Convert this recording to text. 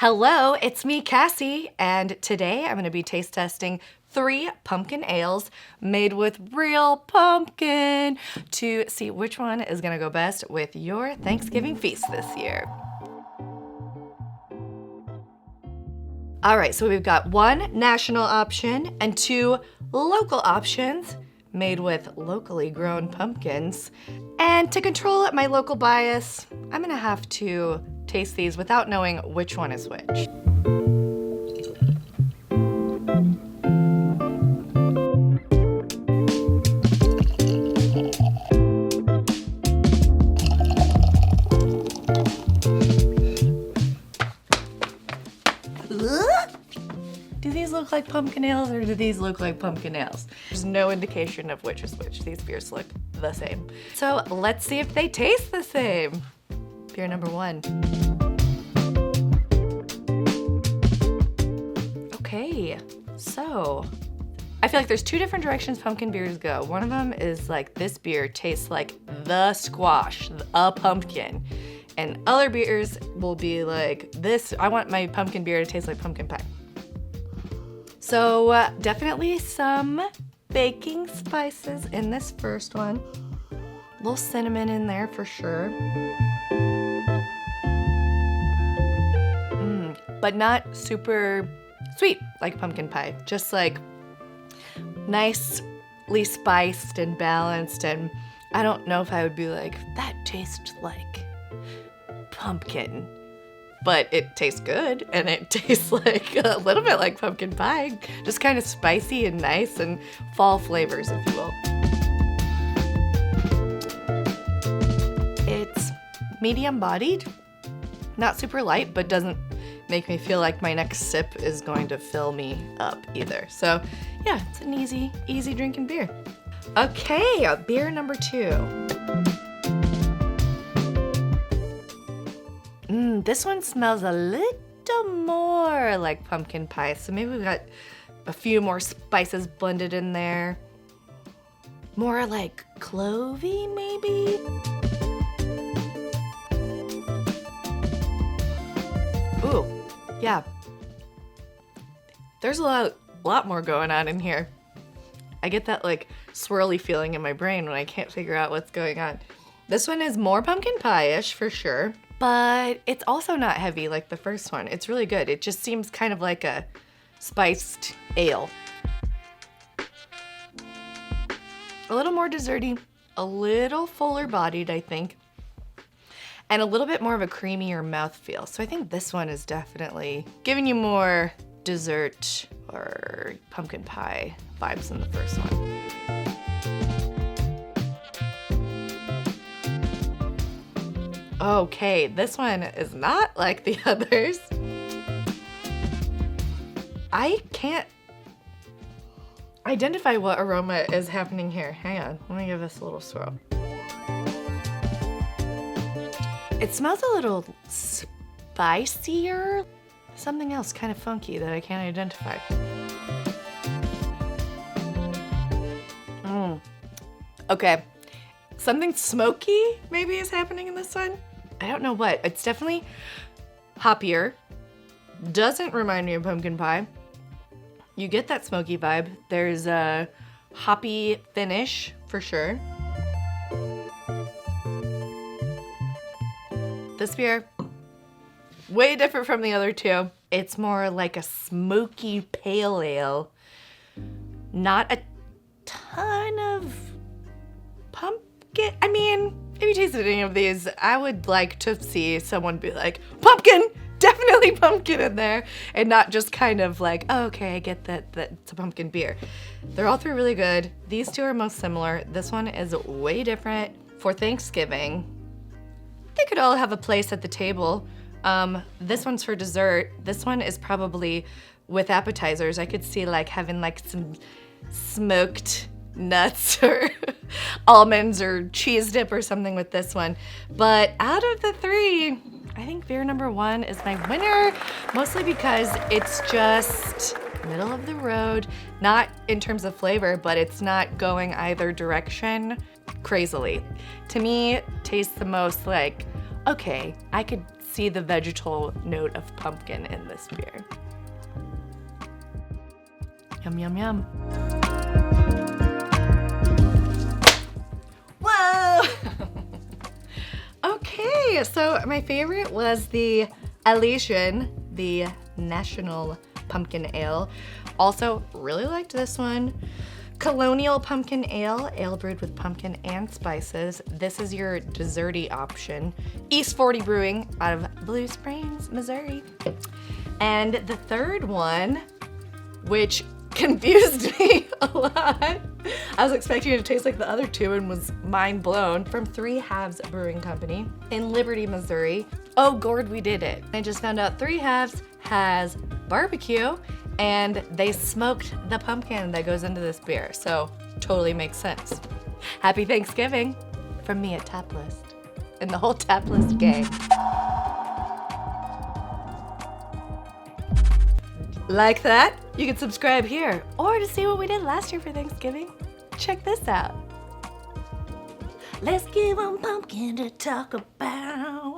Hello, it's me, Cassie, and today I'm going to be taste testing 3 pumpkin ales made with real pumpkin to see which one is going to go best with your Thanksgiving feast this year. All right, so we've got 1 national option and 2 local options made with locally grown pumpkins. And to control my local bias, I'm gonna have to taste these without knowing which one is which. Do these look like pumpkin ales or do these look like pumpkin ales? There's no indication of which is which. These beers look the same. So let's see if they taste the same. Beer number 1. Okay, so I feel like there's 2 different directions pumpkin beers go. One of them is like this beer tastes like the squash, a pumpkin. And other beers will be like this, I want my pumpkin beer to taste like pumpkin pie. So definitely some baking spices in this first one. A little cinnamon in there for sure. But not super sweet like pumpkin pie. Just like nicely spiced and balanced, and I don't know if I would be like, that tastes like pumpkin. But it tastes good, and it tastes like a little bit like pumpkin pie. Just kind of spicy and nice and fall flavors, if you will. It's medium bodied, not super light, but doesn't make me feel like my next sip is going to fill me up either. So yeah, it's an easy drinking beer. Okay, beer number 2. This one smells a little more like pumpkin pie. So maybe we've got a few more spices blended in there. More like clovey, maybe? Ooh, yeah. There's a lot more going on in here. I get that like swirly feeling in my brain when I can't figure out what's going on. This one is more pumpkin pie-ish for sure, but it's also not heavy like the first one. It's really good. It just seems kind of like a spiced ale. A little more desserty, a little fuller bodied, I think, and a little bit more of a creamier mouthfeel. So I think this one is definitely giving you more dessert or pumpkin pie vibes than the first one. Okay, this one is not like the others. I can't identify what aroma is happening here. Hang on, let me give this a little swirl. It smells a little spicier. Something else kind of funky that I can't identify. Okay, something smoky maybe is happening in this one. I don't know what. It's definitely hoppier. Doesn't remind me of pumpkin pie. You get that smoky vibe. There's a hoppy finish for sure. This beer, way different from the other 2. It's more like a smoky pale ale. Not a ton of pumpkin. I mean, if you tasted any of these, I would like to see someone be like, pumpkin! Definitely pumpkin in there, and not just kind of like, oh, okay, I get that it's a pumpkin beer. They're all 3 really good. These 2 are most similar. This one is way different. For Thanksgiving, they could all have a place at the table. This one's for dessert. This one is probably with appetizers. I could see like having like some smoked nuts or almonds or cheese dip or something with this one. But out of the 3, I think beer number 1 is my winner, mostly because it's just middle of the road, not in terms of flavor, but it's not going either direction crazily. To me, tastes the most like, okay, I could see the vegetal note of pumpkin in this beer. Yum, yum, yum. Whoa! Okay, so my favorite was the Elysian, the National Pumpkin Ale. Also, really liked this one. Colonial Pumpkin Ale, ale brewed with pumpkin and spices. This is your desserty option. East 40 Brewing out of Blue Springs, Missouri. And the third one, which confused me a lot. I was expecting it to taste like the other two and was mind blown. From Three Halves Brewing Company in Liberty, Missouri. Oh, Gord, we did it. I just found out Three Halves has barbecue and they smoked the pumpkin that goes into this beer. So totally makes sense. Happy Thanksgiving from me at Taplist and the whole Taplist gang. Like that? You can subscribe here, or to see what we did last year for Thanksgiving, check this out. Let's give 'em pumpkin to talk about.